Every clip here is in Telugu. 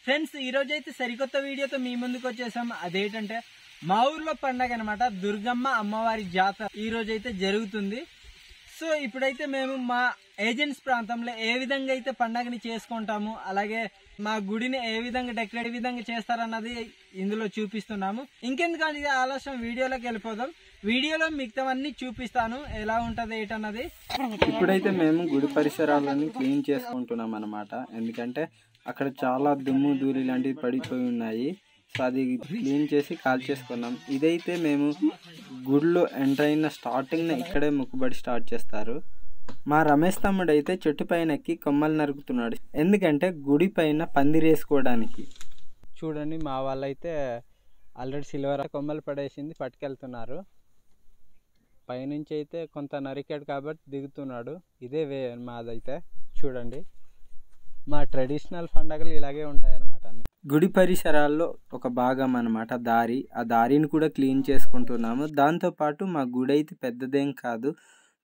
ఫ్రెండ్స్ ఈ రోజు అయితే సరికొత్త వీడియోతో మీ ముందుకు వచ్చేసాం. అదేంటంటే మా ఊర్లో పండగ అనమాట, దుర్గమ్మ అమ్మవారి జాతర ఈ రోజు అయితే జరుగుతుంది. సో ఇప్పుడైతే మేము మా ఏజెంట్స్ ప్రాంతంలో ఏ విధంగా అయితే పండగని చేసుకుంటాము, అలాగే మా గుడిని ఏ విధంగా డెకరేట్ ఏ విధంగా చేస్తారన్నది ఇందులో చూపిస్తున్నాము. ఇంకెందుకంటే ఆలస్యం వీడియోలోకి వెళ్ళిపోదాం. వీడియోలో మిగతావన్నీ చూపిస్తాను ఎలా ఉంటది ఏంటన్నది. ఇప్పుడైతే మేము గుడి పరిసరాలను క్లీన్ చేసుకుంటున్నాం అన్నమాట. ఎందుకంటే అక్కడ చాలా దుమ్ము ధూళి లాంటివి పడిపోయి ఉన్నాయి. సో అది క్లీన్ చేసి కాల్ చేసుకున్నాం. ఇదైతే మేము గుడిలో ఎంటర్ అయిన స్టార్టింగ్ ఇక్కడే మొక్కుబడి స్టార్ట్ చేస్తారు. మా రమేష్ తమ్ముడు అయితే చెట్టు పైన ఎక్కి కొమ్మలు నరుకుతున్నాడు, ఎందుకంటే గుడి పైన పందిరేసుకోవడానికి. చూడండి మా వాళ్ళైతే ఆల్రెడీ సిల్వర్ కొమ్మలు పడేసింది పట్టుకెళ్తున్నారు. పైనుంచి అయితే కొంత నరికాడు కాబట్టి దిగుతున్నాడు. ఇదే వే మాదైతే. చూడండి మా ట్రెడిషనల్ పండగలు ఇలాగే ఉంటాయన్నమాట. గుడి పరిసరాల్లో ఒక భాగం అన్నమాట దారి. ఆ దారిని కూడా క్లీన్ చేసుకుంటున్నాము. దాంతోపాటు మా గుడి అయితే పెద్దదేం కాదు.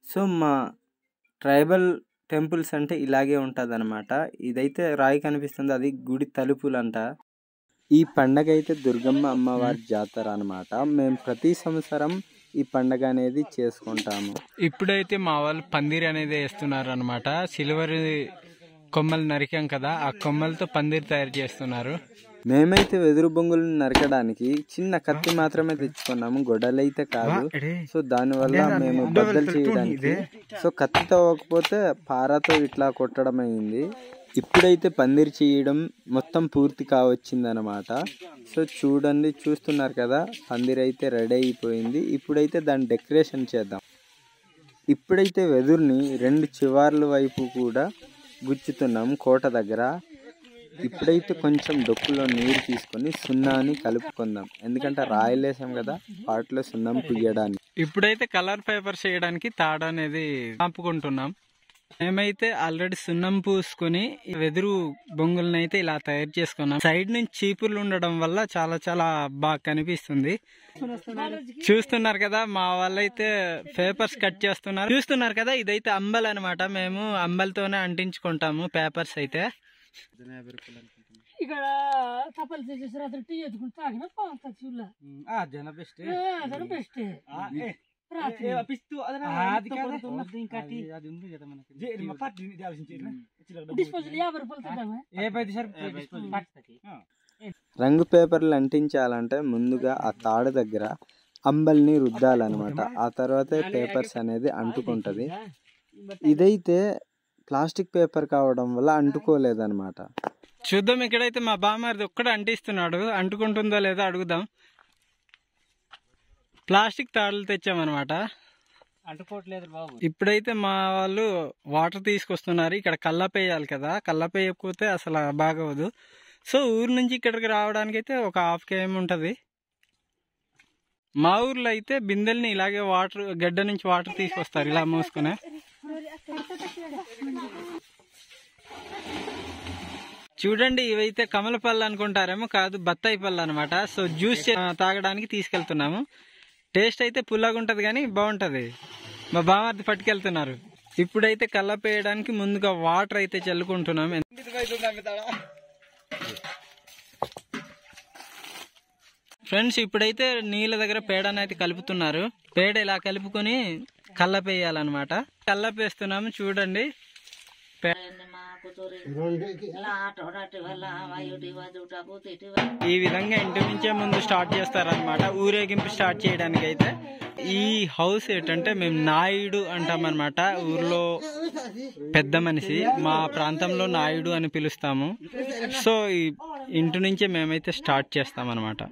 సో మా ట్రైబల్ టెంపుల్స్ అంటే ఇలాగే ఉంటుంది అనమాట. ఇదైతే రాయి కనిపిస్తుంది, అది గుడి తలుపులంట. ఈ పండగ అయితే దుర్గమ్మ అమ్మవారి జాతర అనమాట. మేము ప్రతి సంవత్సరం ఈ పండగ అనేది చేసుకుంటాము. ఇప్పుడైతే మా వాళ్ళు పందిరి అనేది వేస్తున్నారు అనమాట. సిల్వర్ కొమ్మలు నరికాం కదా, ఆ కొమ్మలతో పందిరి తయారు చేస్తున్నారు. మేమైతే వెదురు బొంగులను నరకడానికి చిన్న కత్తి మాత్రమే తెచ్చుకున్నాము, గొడ్డలైతే కాదు. సో దానివల్ల మేము బద్దలు చేయడానికి, సో కత్తితో అవ్వకపోతే పారాతో ఇట్లా కొట్టడం అయింది. ఇప్పుడైతే పందిరి చేయడం మొత్తం పూర్తి కావచ్చింది అనమాట. సో చూడండి, చూస్తున్నారు కదా, పందిరి అయితే రెడీ అయిపోయింది. ఇప్పుడైతే దాన్ని డెకరేషన్ చేద్దాం. ఇప్పుడైతే వెదురుని రెండు చివర్ల వైపు కూడా గుచ్చుతున్నాం కోట దగ్గర. ఇప్పుడైతే కొంచెం డొక్కులో నీరు తీసుకొని సున్నాని కలుపుకుందాం, ఎందుకంటే రాయలేసాం కదా, వాటిలో సున్నం పుయ్యడానికి. ఇప్పుడైతే కలర్ పేపర్స్ చేయడానికి తాడు అనేది ఆపుకుంటున్నాం. మేమైతే ఆల్రెడీ సున్నం పూసుకుని వెదురు బొంగులను అయితే ఇలా తయారు చేసుకున్నాం. సైడ్ నుంచి చీపుర్లు ఉండడం వల్ల చాలా చాలా బాగా కనిపిస్తుంది. చూస్తున్నారు కదా, మా వాళ్ళైతే పేపర్స్ కట్ చేస్తున్నారు. చూస్తున్నారు కదా, ఇదైతే అంబల్ అనమాట. మేము అంబల్తోనే అంటించుకుంటాము పేపర్స్ అయితే. ఇక్కడ తప్పలు చేసేసి రాత్రి టీ ఎత్తుకుని తాగిన జన బెస్ట్ రంగు పేపర్లు అంటించాలంటే ముందుగా ఆ తాడు దగ్గర అంబల్ని రుద్దాలన్నమాట. ఆ తర్వాత పేపర్స్ అనేది అంటుకుంటది. ఇదైతే ప్లాస్టిక్ పేపర్ కావడం వల్ల అంటుకోలేదన్నమాట. చూద్దాం, ఇక్కడైతే మా బామ్మారిది ఒక్కడే అంటిస్తున్నాడు. అంటుకుంటుందో లేదో అడుగుదాం. ప్లాస్టిక్ తాడులు తెచ్చామన్నమాట. అంటుకోవట్లేదు బాబు. ఇప్పుడైతే మా వాళ్ళు వాటర్ తీసుకొస్తున్నారు. ఇక్కడ కల్లపేయాలి కదా, కల్లపేయకపోతే అసలు బాగోదు. సో ఊరు నుంచి ఇక్కడికి రావడానికి అయితే ఒక 1/2 km ఉంటుంది. మా ఊర్లో అయితే బిందెల్ని ఇలాగే వాటర్ గడ్డ నుంచి వాటర్ తీసుకొస్తారు ఇలా మోసుకునే. చూడండి, ఇవైతే కమల పళ్ళు అనుకుంటారేమో, కాదు బత్తాయి పళ్ళు అనమాట. సో జ్యూస్ తాగడానికి తీసుకెళ్తున్నాము. టేస్ట్ అయితే పుల్లగా ఉంటది కానీ బాగుంటది. మా బామ్మారిది పట్టుకెళ్తున్నారు. ఇప్పుడైతే కల్లపేయడానికి ముందుగా వాటర్ అయితే చల్లుకుంటున్నాము. ఫ్రెండ్స్ ఇప్పుడైతే నీళ్ళ దగ్గర పేడని అయితే కలుపుతున్నారు. పేడ ఇలా కలుపుకొని కల్లపేయాలన్నమాట. కల్లపేస్తున్నాము చూడండి. ఈ విధంగా ఇంటి నుంచే ముందు స్టార్ట్ చేస్తారనమాట ఊరేగింపు స్టార్ట్ చేయడానికి అయితే. ఈ హౌస్ ఏంటంటే మేము నాయుడు అంటాం అనమాట. ఊర్లో పెద్ద మనిషి, మా ప్రాంతంలో నాయుడు అని పిలుస్తాము. సో ఈ ఇంటి నుంచే మేమైతే స్టార్ట్ చేస్తాం అనమాట.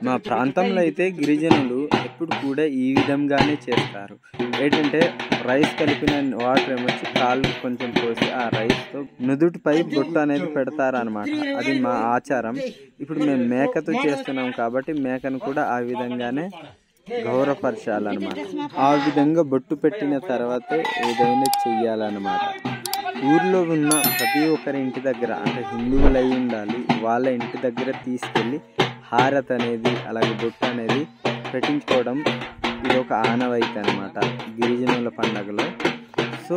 మా ప్రాంతంలో అయితే గిరిజనులు ఎప్పుడు కూడా ఈ విధంగానే చేస్తారు. ఏంటంటే రైస్ కలిపిన వాటర్ ఏమొచ్చి కాళ్ళు కొంచెం పోసి ఆ రైస్తో నుదుటిపై బొట్టు అనేది పెడతారనమాట. అది మా ఆచారం. ఇప్పుడు మేము మేకతో చేస్తున్నాం కాబట్టి మేకను కూడా ఆ విధంగానే గౌరవపరచాలన్నమాట. ఆ విధంగా బొట్టు పెట్టిన తర్వాతే ఏదైనా చెయ్యాలన్నమాట. ఊర్లో ఉన్న ప్రతి ఒక్కరి ఇంటి దగ్గర, అంటే హిందువులు అయి ఉండాలి, వాళ్ళ ఇంటి దగ్గర తీసుకెళ్ళి హారతి అనేది అలాగే బొట్టు అనేది పెట్టించుకోవడం ఇది ఒక ఆనవాయితీ అన్నమాట గిరిజనుల పండుగలో. సో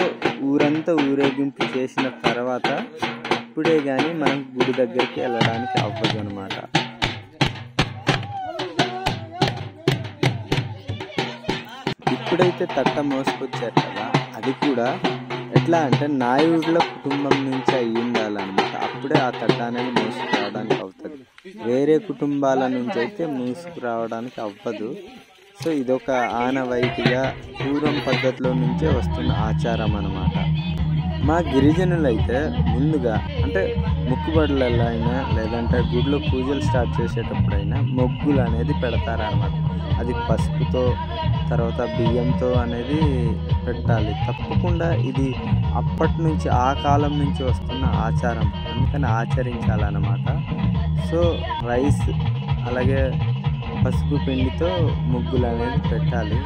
ఊరంతా ఊరేగింపు చేసిన తర్వాత అప్పుడే కానీ మనం గుడి దగ్గరికి వెళ్ళడానికి అవ్వదు అన్నమాట. ఇప్పుడైతే తట్ట మోసుకొచ్చారు కదా, అది కూడా ఎట్లా అంటే నాయుడుల కుటుంబం నుంచి అయ్యి ఉండాలన్నమాట. అప్పుడే ఆ తట్ట అనేది మోసుకురావడానికి అవుతుంది. వేరే కుటుంబాల నుంచి అయితే మోసుకురావడానికి అవ్వదు. సో ఇదొక ఆనవాయితీగా పూర్వం పద్ధతిలో నుంచే వస్తున్న ఆచారం అన్నమాట. మా గిరిజనులు అయితే ముందుగా అంటే మొక్కుబడులలో అయినా లేదంటే గుడిలో పూజలు స్టార్ట్ చేసేటప్పుడైనా మొగ్గులు అనేది పెడతారన్నమాట. అది పసుపుతో తర్వాత బియ్యంతో అనేది పెట్టాలి. తప్పకుండా ఇది అప్పటి నుంచి ఆ కాలం నుంచి వస్తున్న ఆచారం, అందుకని ఆచరించాలన్నమాట. సో రైస్ అలాగే పసుపు పిండితో ముగ్గులు అనేది పెట్టాలి.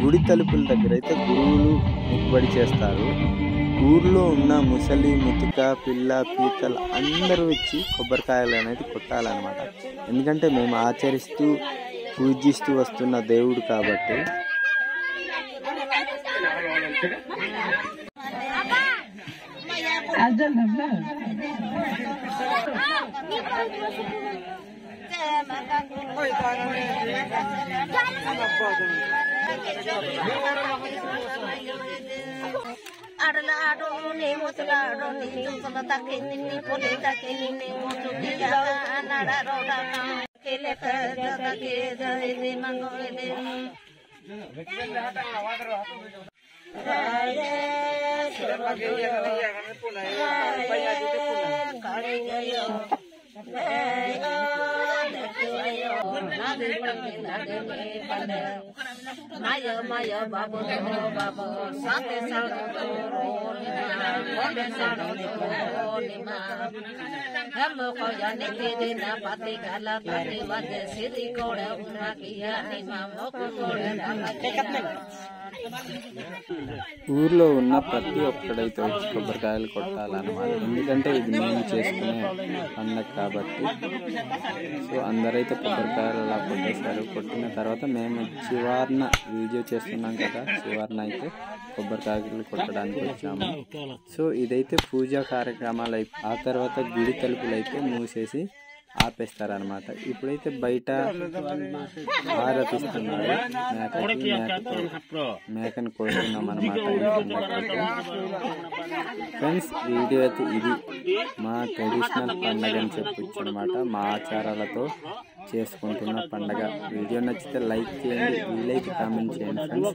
గుడి తలుపుల దగ్గర అయితే గురువులు మొక్కుబడి చేస్తారు. ఊర్లో ఉన్న ముసలి ముతుక పిల్ల పీతలు అందరూ వచ్చి కొబ్బరికాయలు అనేది కొట్టాలన్నమాట. ఎందుకంటే మేము ఆచరిస్తూ పూజిస్తూ వస్తున్న దేవుడు కాబట్టి. ఊర్లో ఉన్న ప్రతి ఒక్కడైతే వచ్చి కొబ్బరికాయలు కొట్టాలన్నమాట. ఎందుకంటే ఇది మేము చేసుకునే పండగ కాబట్టి. సో అందరైతే కొబ్బరికాయలు అలా కొట్టేశారు. కొట్టిన తర్వాత మేము చివరిన వీడియో చేస్తున్నాం కదా, చివరిన అయితే కొబ్బరికాయలు కొట్టడానికి వచ్చాము. సో ఇదైతే పూజా కార్యక్రమాలు ఆ తర్వాత గుడి తలుపులు అయితే మూసేసి ఆపేస్తారనమాట. ఇప్పుడైతే బయట ఆరతిస్తున్నారు. మేకని కోస్తున్నాం అనమాట. ఫ్రెండ్స్ వీడియో అయితే ఇది మా ట్రెడిషనల్ పండగ అని చెప్పొచ్చు అనమాట. మా ఆచారాలతో చేసుకుంటున్న పండగ. వీడియో నచ్చితే లైక్ చేయండి, వీలైతే కామెంట్ చేయండి ఫ్రెండ్స్.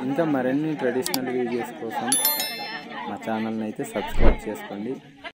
ఇంకా మరిన్ని ట్రెడిషనల్ వీడియోస్ కోసం మా ఛానల్ని అయితే సబ్స్క్రైబ్ చేసుకోండి.